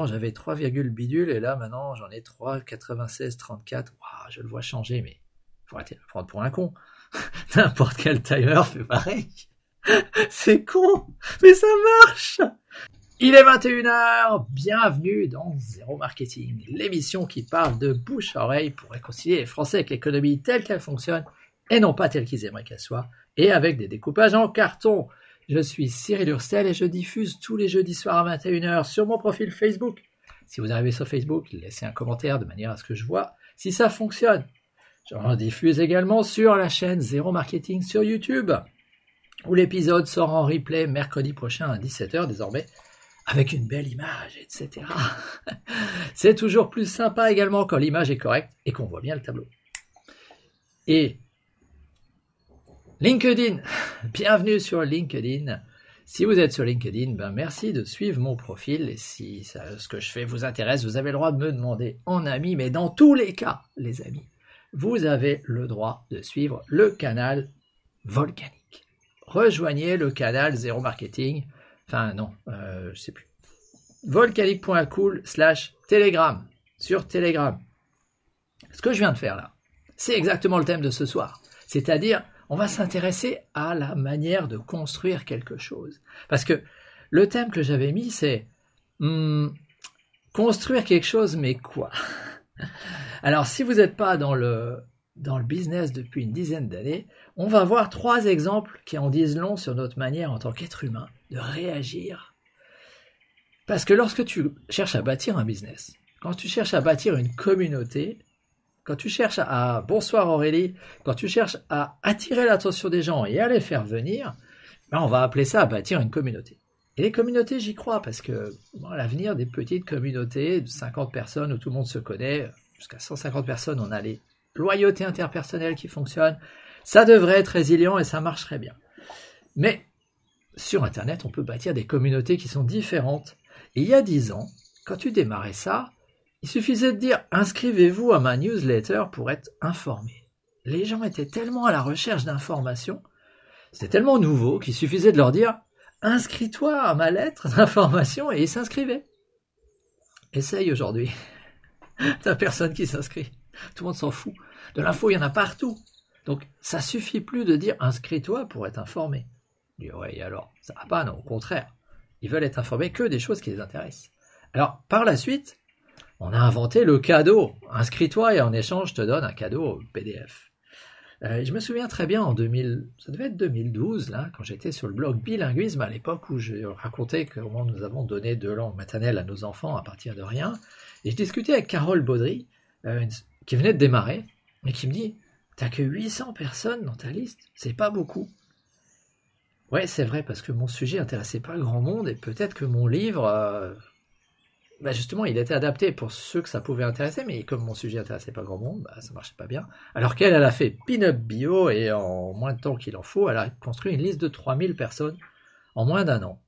avant, j'avais 3, bidule, et là, maintenant, j'en ai 3,9634. Waouh, je le vois changer, mais faut arrêter de me prendre pour un con. N'importe quel timer fait pareil. C'est con, mais ça marche. Il est 21h, bienvenue dans Zéro Marketing, l'émission qui parle de bouche à oreille pour réconcilier les Français avec l'économie telle qu'elle fonctionne et non pas telle qu'ils aimeraient qu'elle soit, et avec des découpages en carton. Je suis Cyril Hurstel et je diffuse tous les jeudis soirs à 21h sur mon profil Facebook. Si vous arrivez sur Facebook, laissez un commentaire de manière à ce que je vois si ça fonctionne. Je diffuse également sur la chaîne Zéro Marketing sur YouTube, où l'épisode sort en replay mercredi prochain à 17h désormais, avec une belle image, etc. C'est toujours plus sympa également quand l'image est correcte et qu'on voit bien le tableau. Et LinkedIn, bienvenue sur LinkedIn. Si vous êtes sur LinkedIn, merci de suivre mon profil. Et si ce que je fais vous intéresse, vous avez le droit de me demander en ami. Mais dans tous les cas, les amis, vous avez le droit de suivre le canal Volcanique. Rejoignez le canal Zéro Marketing. Enfin non, je sais plus. Volcanique.cool/Telegram sur Telegram. Ce que je viens de faire là, c'est exactement le thème de ce soir. C'est-à-dire, on va s'intéresser à la manière de construire quelque chose. Parce que le thème que j'avais mis, c'est construire quelque chose, mais quoi? Alors, si vous n'êtes pas dans le business depuis une dizaine d'années, on va voir 3 exemples qui en disent long sur notre manière en tant qu'être humain de réagir. Parce que lorsque tu cherches à bâtir un business, quand tu cherches à bâtir une communauté, quand tu cherches à... Bonsoir Aurélie, quand tu cherches à attirer l'attention des gens et à les faire venir, on va appeler ça à bâtir une communauté. Et les communautés, j'y crois, parce que l'avenir des petites communautés de 50 personnes où tout le monde se connaît, jusqu'à 150 personnes, on a les loyautés interpersonnelles qui fonctionnent, ça devrait être résilient et ça marcherait bien. Mais sur Internet, on peut bâtir des communautés qui sont différentes. Et il y a 10 ans, quand tu démarrais ça, il suffisait de dire « Inscrivez-vous à ma newsletter pour être informé ». Les gens étaient tellement à la recherche d'informations, c'était tellement nouveau qu'il suffisait de leur dire « Inscris-toi à ma lettre d'information » et ils s'inscrivaient. Essaye aujourd'hui. T'as personne qui s'inscrit. Tout le monde s'en fout. De l'info, il y en a partout. Donc, ça suffit plus de dire « Inscris-toi pour être informé ». Je dis « Ouais, et alors, ça va pas, non, au contraire. Ils veulent être informés que des choses qui les intéressent. » Alors, par la suite, on a inventé le cadeau. Inscris-toi et en échange, je te donne un cadeau PDF. Je me souviens très bien en 2000, ça devait être 2012, là, quand j'étais sur le blog Bilinguisme, à l'époque où je racontais comment nous avons donné 2 langues maternelles à nos enfants à partir de rien. Et je discutais avec Carole Baudry, qui venait de démarrer, et qui me dit « T'as que 800 personnes dans ta liste, c'est pas beaucoup. » Ouais, c'est vrai, parce que mon sujet intéressait pas grand monde, et peut-être que mon livre... justement, il était adapté pour ceux que ça pouvait intéresser, mais comme mon sujet intéressait pas grand monde, ça marchait pas bien. Alors qu'elle, elle a fait pin-up bio, et en moins de temps qu'il en faut, elle a construit une liste de 3000 personnes en moins d'1 an.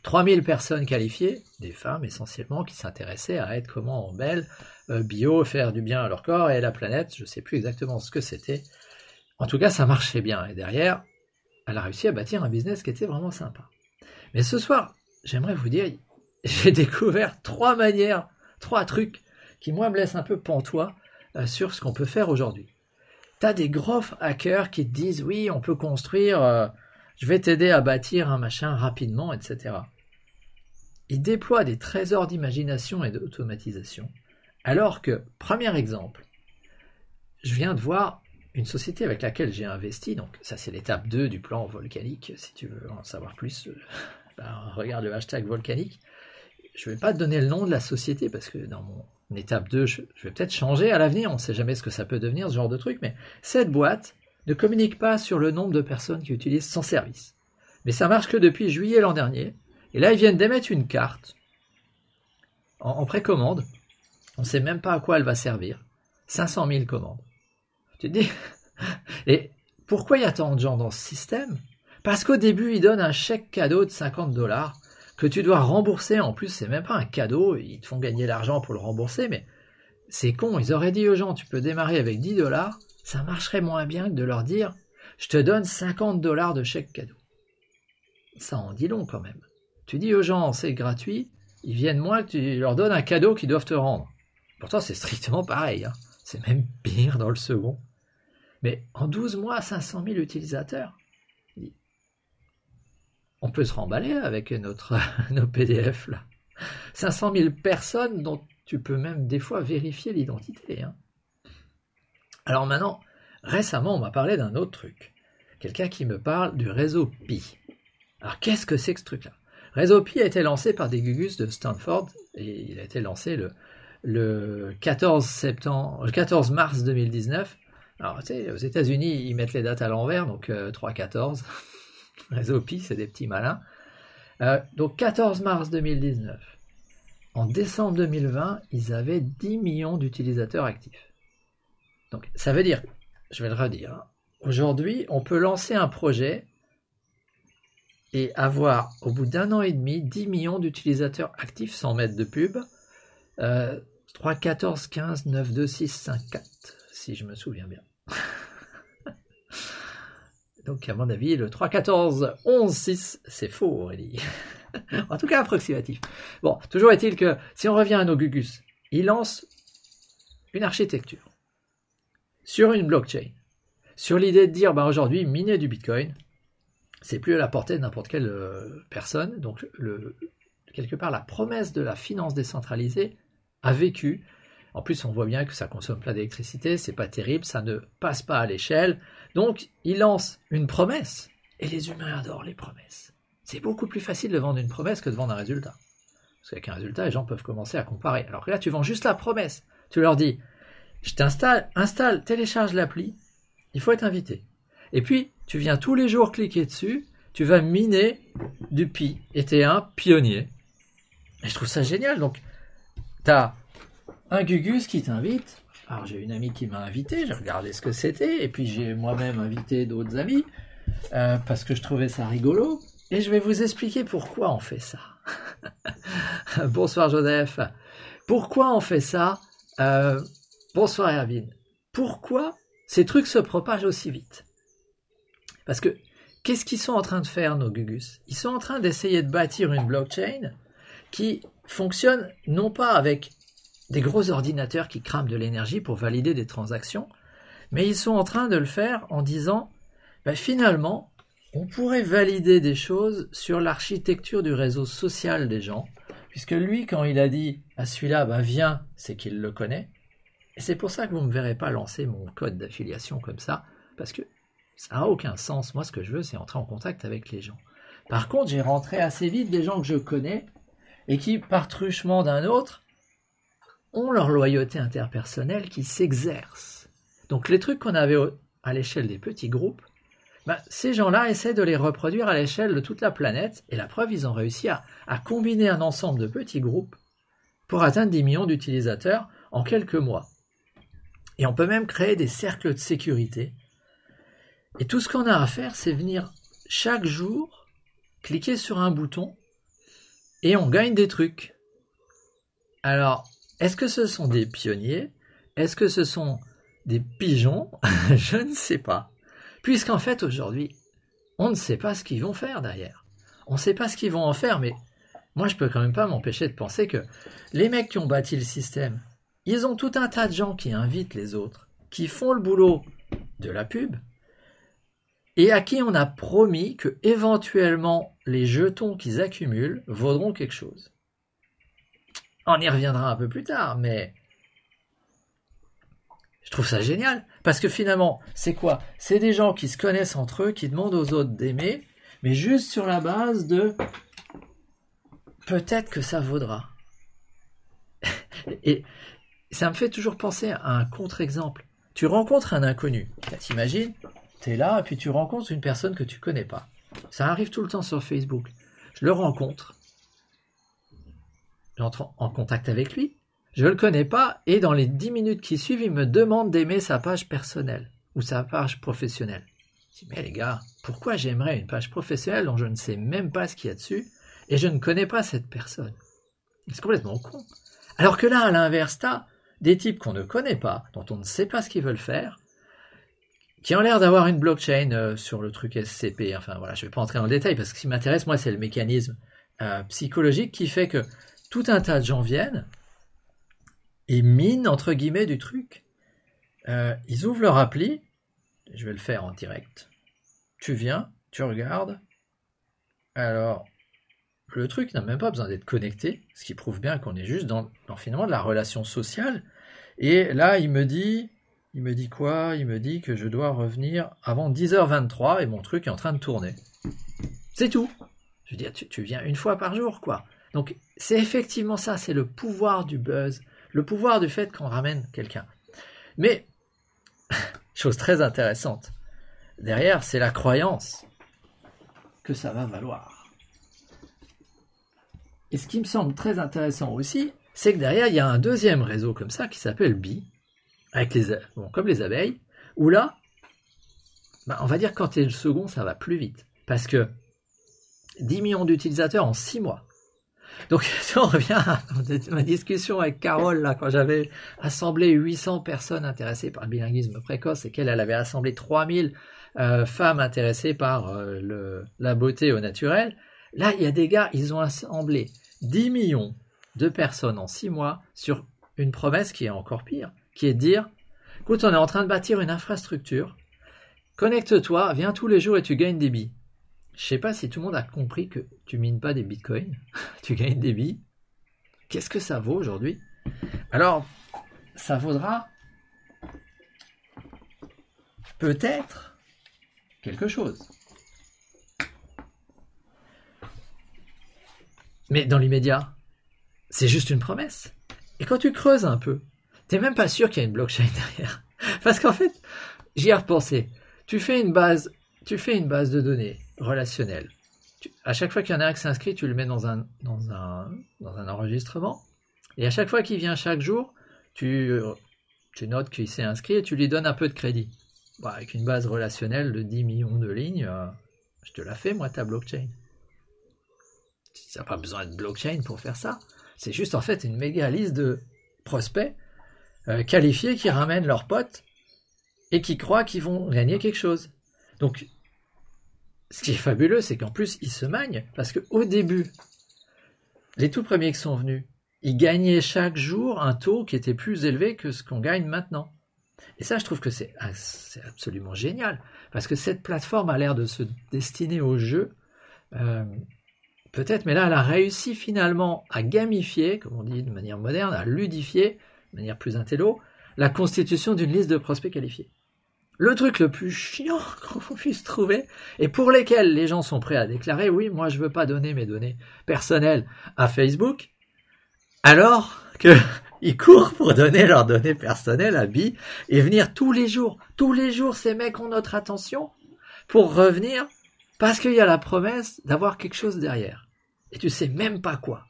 3000 personnes qualifiées, des femmes essentiellement, qui s'intéressaient à être comment belles, bio, faire du bien à leur corps et à la planète, je sais plus exactement ce que c'était. En tout cas, ça marchait bien, et derrière, elle a réussi à bâtir un business qui était vraiment sympa. Mais ce soir, j'aimerais vous dire... J'ai découvert 3 manières, 3 trucs qui, moi, me laissent un peu pantois sur ce qu'on peut faire aujourd'hui. T'as des gros hackers qui te disent « Oui, on peut construire, je vais t'aider à bâtir un machin rapidement, etc. » Ils déploient des trésors d'imagination et d'automatisation. Alors que, premier exemple, je viens de voir une société avec laquelle j'ai investi, donc ça c'est l'étape 2 du plan volcanique, si tu veux en savoir plus, regarde le hashtag volcanique. Je ne vais pas te donner le nom de la société parce que dans mon étape 2, je vais peut-être changer à l'avenir, on ne sait jamais ce que ça peut devenir, ce genre de truc, mais cette boîte ne communique pas sur le nombre de personnes qui utilisent son service. Mais ça marche que depuis juillet l'an dernier, et là ils viennent d'émettre une carte en précommande, on ne sait même pas à quoi elle va servir, 500 000 commandes. Tu te dis, et pourquoi il y a tant de gens dans ce système? Parce qu'au début, ils donnent un chèque cadeau de $50, que tu dois rembourser. En plus, c'est même pas un cadeau, ils te font gagner l'argent pour le rembourser, mais c'est con, ils auraient dit aux gens, tu peux démarrer avec $10, ça marcherait moins bien que de leur dire, je te donne $50 de chèque cadeau. Ça en dit long quand même. Tu dis aux gens, c'est gratuit, ils viennent moins que tu leur donnes un cadeau qu'ils doivent te rendre. Pourtant, c'est strictement pareil, hein. C'est même pire dans le second. Mais en 12 mois, 500 000 utilisateurs. On peut se remballer avec nos PDF là. 500 000 personnes dont tu peux même des fois vérifier l'identité, hein. Alors maintenant, récemment, on m'a parlé d'un autre truc. Quelqu'un qui me parle du réseau Pi. Alors qu'est-ce que c'est que ce truc-là? Réseau Pi a été lancé par des gugus de Stanford et il a été lancé le 14 mars 2019. Alors tu sais, aux États-Unis, ils mettent les dates à l'envers, donc 3-14. Réseau Pi, c'est des petits malins. Donc 14 mars 2019. En décembre 2020, ils avaient 10 millions d'utilisateurs actifs. Donc ça veut dire, je vais le redire, hein, aujourd'hui, on peut lancer un projet et avoir, au bout d'1 an et demi, 10 millions d'utilisateurs actifs sans mettre de pub. 3, 14, 15, 9, 2, 6, 5, 4, si je me souviens bien. Donc à mon avis, le 3, 14, 11, 6, c'est faux, Aurélie. En tout cas, approximatif. Bon, toujours est-il que, si on revient à nos gugus, ils lancent une architecture sur une blockchain, sur l'idée de dire, aujourd'hui, miner du Bitcoin, c'est plus à la portée de n'importe quelle personne. Donc, quelque part, la promesse de la finance décentralisée a vécu. En plus, on voit bien que ça consomme plein d'électricité, c'est pas terrible, ça ne passe pas à l'échelle. Donc, ils lancent une promesse, et les humains adorent les promesses. C'est beaucoup plus facile de vendre une promesse que de vendre un résultat. Parce qu'avec un résultat, les gens peuvent commencer à comparer. Alors que là, tu vends juste la promesse. Tu leur dis, je installe, télécharge l'appli, il faut être invité. Et puis, tu viens tous les jours cliquer dessus, tu vas miner du Pi, et tu es un pionnier. Et je trouve ça génial. Donc, tu as un gugus qui t'invite. Alors, j'ai une amie qui m'a invité, j'ai regardé ce que c'était, et puis j'ai moi-même invité d'autres amis, parce que je trouvais ça rigolo. Et je vais vous expliquer pourquoi on fait ça. Bonsoir Joseph. Pourquoi on fait ça? Bonsoir Erwin. Pourquoi ces trucs se propagent aussi vite? Parce que, qu'est-ce qu'ils sont en train de faire, nos gugus? Ils sont en train d'essayer de bâtir une blockchain qui fonctionne non pas avec des gros ordinateurs qui crament de l'énergie pour valider des transactions, mais ils sont en train de le faire en disant, finalement, on pourrait valider des choses sur l'architecture du réseau social des gens, puisque lui, quand il a dit à celui-là, viens, c'est qu'il le connaît. Et c'est pour ça que vous ne me verrez pas lancer mon code d'affiliation comme ça, parce que ça n'a aucun sens. Moi, ce que je veux, c'est entrer en contact avec les gens. Par contre, j'ai rentré assez vite des gens que je connais et qui, par truchement d'un autre, ont leur loyauté interpersonnelle qui s'exerce. Donc, les trucs qu'on avait à l'échelle des petits groupes, ces gens-là essaient de les reproduire à l'échelle de toute la planète, et la preuve, ils ont réussi à combiner un ensemble de petits groupes pour atteindre 10 millions d'utilisateurs en quelques mois. Et on peut même créer des cercles de sécurité. Et tout ce qu'on a à faire, c'est venir chaque jour, cliquer sur un bouton, et on gagne des trucs. Alors, est-ce que ce sont des pionniers? Est-ce que ce sont des pigeons? Je ne sais pas. Puisqu'en fait, aujourd'hui, on ne sait pas ce qu'ils vont faire derrière. On ne sait pas ce qu'ils vont en faire, mais moi, je peux quand même pas m'empêcher de penser que les mecs qui ont bâti le système, ils ont tout un tas de gens qui invitent les autres, qui font le boulot de la pub, et à qui on a promis que éventuellement les jetons qu'ils accumulent vaudront quelque chose. On y reviendra un peu plus tard, mais je trouve ça génial, parce que finalement, c'est quoi? C'est des gens qui se connaissent entre eux, qui demandent aux autres d'aimer, mais juste sur la base de peut-être que ça vaudra. Et ça me fait toujours penser à un contre-exemple. Tu rencontres un inconnu, t'imagines, t'es là, et puis tu rencontres une personne que tu connais pas. Ça arrive tout le temps sur Facebook. Je le rencontre, j'entre en contact avec lui, je ne le connais pas, et dans les 10 minutes qui suivent, il me demande d'aimer sa page personnelle ou sa page professionnelle. Je dis, mais les gars, pourquoi j'aimerais une page professionnelle dont je ne sais même pas ce qu'il y a dessus, et je ne connais pas cette personne? C'est complètement con. Alors que là, à l'inverse, t'as des types qu'on ne connaît pas, dont on ne sait pas ce qu'ils veulent faire, qui ont l'air d'avoir une blockchain sur le truc SCP. Enfin voilà, je ne vais pas entrer dans le détail, parce que ce qui m'intéresse, moi, c'est le mécanisme psychologique qui fait que tout un tas de gens viennent et minent, entre guillemets, du truc. Ils ouvrent leur appli, je vais le faire en direct. Tu viens, tu regardes. Alors, le truc n'a même pas besoin d'être connecté, ce qui prouve bien qu'on est juste dans finalement de la relation sociale. Et là, il me dit quoi? Il me dit que je dois revenir avant 10h23 et mon truc est en train de tourner. C'est tout. Je veux dire, tu viens une fois par jour, quoi. Donc, c'est effectivement ça, c'est le pouvoir du buzz, le pouvoir du fait qu'on ramène quelqu'un. Mais, chose très intéressante, derrière, c'est la croyance que ça va valoir. Et ce qui me semble très intéressant aussi, c'est que derrière, il y a un deuxième réseau comme ça qui s'appelle Bee, avec comme les abeilles, où là, on va dire que quand tu es le second, ça va plus vite. Parce que 10 millions d'utilisateurs en 6 mois. Donc, si on revient à ma discussion avec Carole, là, quand j'avais assemblé 800 personnes intéressées par le bilinguisme précoce et qu'elle avait assemblé 3000 femmes intéressées par la beauté au naturel, là, il y a des gars, ils ont assemblé 10 millions de personnes en 6 mois sur une promesse qui est encore pire, qui est de dire, écoute, on est en train de bâtir une infrastructure, connecte-toi, viens tous les jours et tu gagnes des billes. Je sais pas si tout le monde a compris que tu mines pas des bitcoins, tu gagnes des billes. Qu'est-ce que ça vaut aujourd'hui? Alors, ça vaudra peut-être quelque chose. Mais dans l'immédiat, c'est juste une promesse. Et quand tu creuses un peu, t'es même pas sûr qu'il y a une blockchain derrière. Parce qu'en fait, j'y ai repensé. Tu fais une base de données relationnelle. À chaque fois qu'il y en a un qui s'inscrit, tu le mets dans un enregistrement. Et à chaque fois qu'il vient chaque jour, tu notes qu'il s'est inscrit et tu lui donnes un peu de crédit. Avec une base relationnelle de 10 millions de lignes, je te la fais, moi, ta blockchain. Tu n'as pas besoin de blockchain pour faire ça. C'est juste, en fait, une méga liste de prospects qualifiés qui ramènent leurs potes et qui croient qu'ils vont gagner quelque chose. Donc, ce qui est fabuleux, c'est qu'en plus, ils se magnent, parce qu'au début, les tout premiers qui sont venus, ils gagnaient chaque jour un taux qui était plus élevé que ce qu'on gagne maintenant. Et ça, je trouve que c'est absolument génial, parce que cette plateforme a l'air de se destiner au jeu, peut-être, mais là, elle a réussi finalement à gamifier, comme on dit de manière moderne, à ludifier, de manière plus intello, la constitution d'une liste de prospects qualifiés. Le truc le plus chiant qu'on puisse trouver, et pour lesquels les gens sont prêts à déclarer, oui, moi je veux pas donner mes données personnelles à Facebook, alors qu'ils courent pour donner leurs données personnelles à Bee, et venir tous les jours, ces mecs ont notre attention, pour revenir, parce qu'il y a la promesse d'avoir quelque chose derrière. Et tu sais même pas quoi.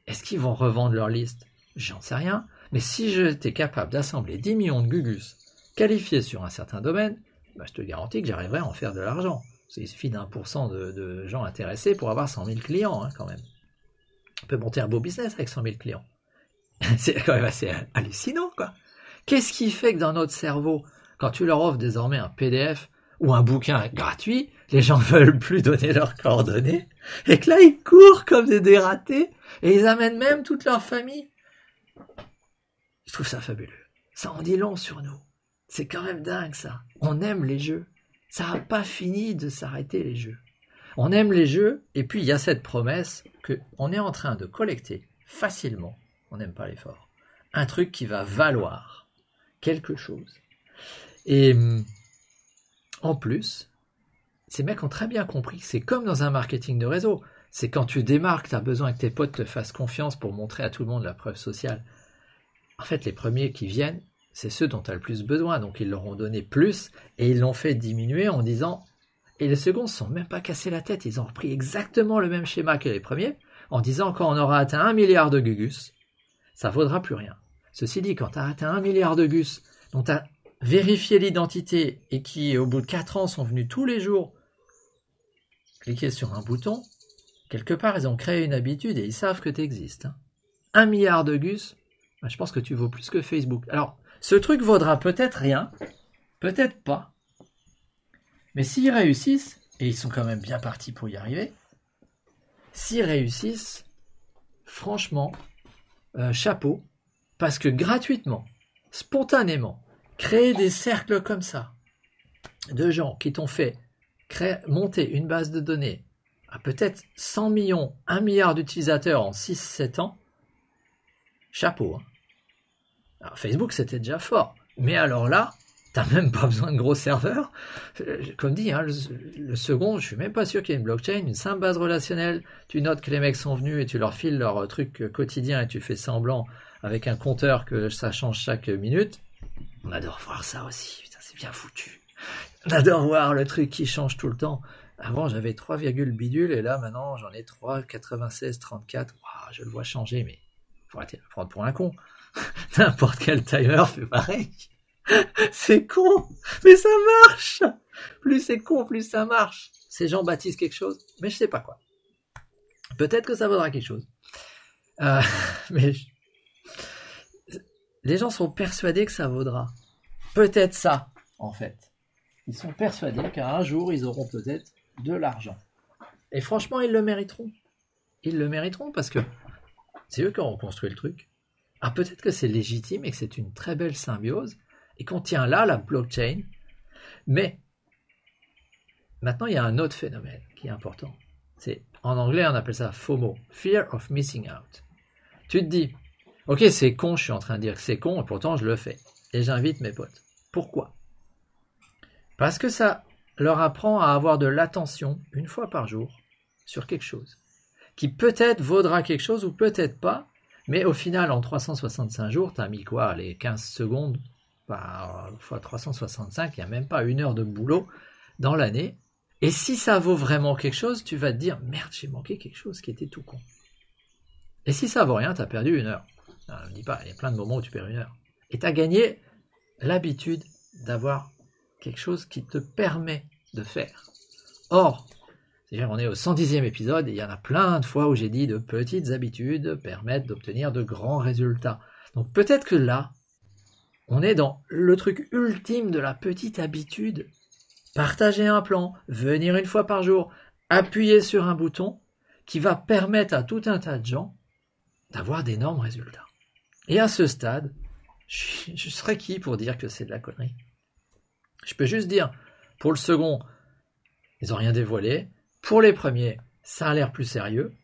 Est-ce qu'ils vont revendre leur liste? J'en sais rien, mais si j'étais capable d'assembler 10 millions de gugus, qualifié sur un certain domaine, je te garantis que j'arriverai à en faire de l'argent. Il suffit d'1% de gens intéressés pour avoir 100 000 clients, quand même. On peut monter un beau business avec 100 000 clients. C'est quand même assez hallucinant, quoi. Qu'est-ce qui fait que dans notre cerveau, quand tu leur offres désormais un PDF ou un bouquin gratuit, les gens veulent plus donner leurs coordonnées, et que là, ils courent comme des dératés, et ils amènent même toute leur famille. Je trouve ça fabuleux. Ça en dit long sur nous. C'est quand même dingue, ça. On aime les jeux. Ça n'a pas fini de s'arrêter, les jeux. On aime les jeux, et puis il y a cette promesse qu'on est en train de collecter facilement, on n'aime pas l'effort, un truc qui va valoir quelque chose. Et en plus, ces mecs ont très bien compris que c'est comme dans un marketing de réseau. C'est quand tu démarques, tu as besoin que tes potes te fassent confiance pour montrer à tout le monde la preuve sociale. En fait, les premiers qui viennent, c'est ceux dont tu as le plus besoin. Donc, ils leur ont donné plus et ils l'ont fait diminuer en disant... Et les seconds ne se sont même pas cassés la tête. Ils ont repris exactement le même schéma que les premiers en disant quand on aura atteint 1 milliard de gugus, ça ne vaudra plus rien. Ceci dit, quand tu as atteint 1 milliard de gus, dont tu as vérifié l'identité et qui, au bout de 4 ans, sont venus tous les jours cliquer sur un bouton, quelque part, ils ont créé une habitude et ils savent que tu existes. 1 milliard de gus, je pense que tu vaux plus que Facebook. Alors, ce truc vaudra peut-être rien, peut-être pas, mais s'ils réussissent, et ils sont quand même bien partis pour y arriver, s'ils réussissent, franchement, chapeau, parce que gratuitement, spontanément, créer des cercles comme ça, de gens qui t'ont fait monter une base de données à peut-être 100 millions, 1 milliard d'utilisateurs en 6-7 ans, chapeau. Hein. Alors, Facebook, c'était déjà fort. Mais alors là, t'as même pas besoin de gros serveurs. Comme dit, hein, le second, je suis même pas sûr qu'il y ait une blockchain, une simple base relationnelle. Tu notes que les mecs sont venus et tu leur files leur truc quotidien et tu fais semblant avec un compteur que ça change chaque minute. On adore voir ça aussi. Putain, c'est bien foutu. On adore voir le truc qui change tout le temps. Avant, j'avais 3, bidule et là, maintenant, j'en ai 3, 96, 34. Wow, je le vois changer, mais faut arrêter de me prendre pour un con. N'importe quel timer fait pareil. C'est con, mais ça marche. Plus c'est con, plus ça marche. Ces gens bâtissent quelque chose, mais je sais pas quoi. Peut-être que ça vaudra quelque chose. Mais les gens sont persuadés que ça vaudra. Peut-être ça, en fait. Ils sont persuadés qu'un jour, ils auront peut-être de l'argent. Et franchement, ils le mériteront. Ils le mériteront parce que c'est eux qui ont construit le truc. Ah, peut-être que c'est légitime et que c'est une très belle symbiose et qu'on tient là la blockchain. Mais maintenant, il y a un autre phénomène qui est important. En anglais, on appelle ça FOMO, Fear of Missing Out. Tu te dis, ok, c'est con, je suis en train de dire que c'est con et pourtant je le fais. Et j'invite mes potes. Pourquoi ? Parce que ça leur apprend à avoir de l'attention une fois par jour sur quelque chose qui peut-être vaudra quelque chose ou peut-être pas, mais au final, en 365 jours, tu as mis quoi ? Les 15 secondes fois 365, il n'y a même pas 1 heure de boulot dans l'année. Et si ça vaut vraiment quelque chose, tu vas te dire, merde, j'ai manqué quelque chose qui était tout con. Et si ça vaut rien, tu as perdu 1 heure. Non, ne me dis pas, il y a plein de moments où tu perds 1 heure. Et tu as gagné l'habitude d'avoir quelque chose qui te permet de faire. Or, c'est-à-dire on est au 110e épisode et il y en a plein de fois où j'ai dit de petites habitudes permettent d'obtenir de grands résultats. Donc peut-être que là, on est dans le truc ultime de la petite habitude. Partager un plan, venir une fois par jour, appuyer sur un bouton qui va permettre à tout un tas de gens d'avoir d'énormes résultats. Et à ce stade, je serais qui pour dire que c'est de la connerie ? Je peux juste dire, pour le second, ils n'ont rien dévoilé. Pour les premiers, ça a l'air plus sérieux.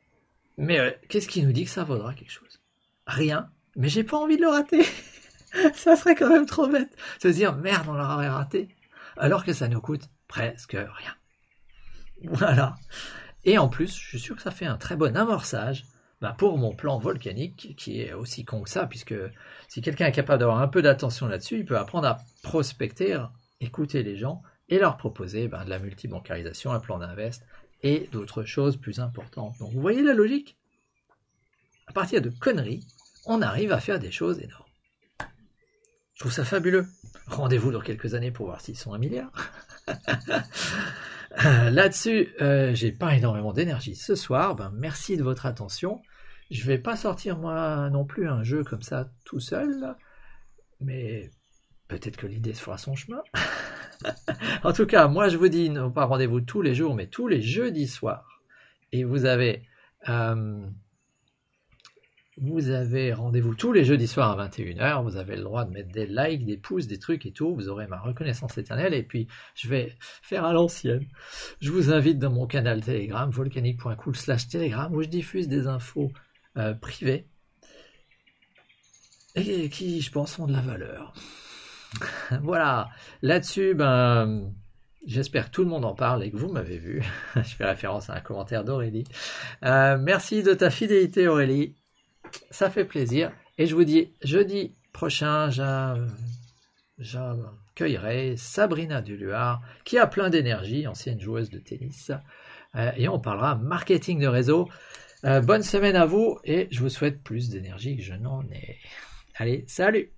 Mais qu'est-ce qui nous dit que ça vaudra quelque chose ? Rien. Mais j'ai pas envie de le rater. Ça serait quand même trop bête. Se dire, merde, on l'aurait raté. Alors que ça nous coûte presque rien. Voilà. Et en plus, je suis sûr que ça fait un très bon amorçage pour mon plan volcanique, qui est aussi con que ça, puisque si quelqu'un est capable d'avoir un peu d'attention là-dessus, il peut apprendre à prospecter, écouter les gens et leur proposer de la multibancarisation, un plan d'invest et d'autres choses plus importantes. Donc vous voyez la logique ? À partir de conneries, on arrive à faire des choses énormes. Je trouve ça fabuleux. Rendez-vous dans quelques années pour voir s'ils sont 1 milliard. Là-dessus, j'ai pas énormément d'énergie ce soir. Merci de votre attention. Je vais pas sortir moi non plus un jeu comme ça tout seul, mais peut-être que l'idée se fera son chemin. En tout cas, moi je vous dis, non pas rendez-vous tous les jours, mais tous les jeudis soirs. Et vous avez rendez-vous tous les jeudis soirs à 21h. Vous avez le droit de mettre des likes, des pouces, des trucs et tout. Vous aurez ma reconnaissance éternelle. Et puis, je vais faire à l'ancienne. Je vous invite dans mon canal Telegram, volcanique.cool/Telegram, où je diffuse des infos privées et qui, je pense, ont de la valeur. Voilà. Là-dessus, j'espère que tout le monde en parle et que vous m'avez vu. Je fais référence à un commentaire d'Aurélie. Merci de ta fidélité, Aurélie. Ça fait plaisir. Et je vous dis, jeudi prochain, j'accueillerai Sabrina Duluard, qui a plein d'énergie, ancienne joueuse de tennis. Et on parlera marketing de réseau. Bonne semaine à vous et je vous souhaite plus d'énergie que je n'en ai. Allez, salut!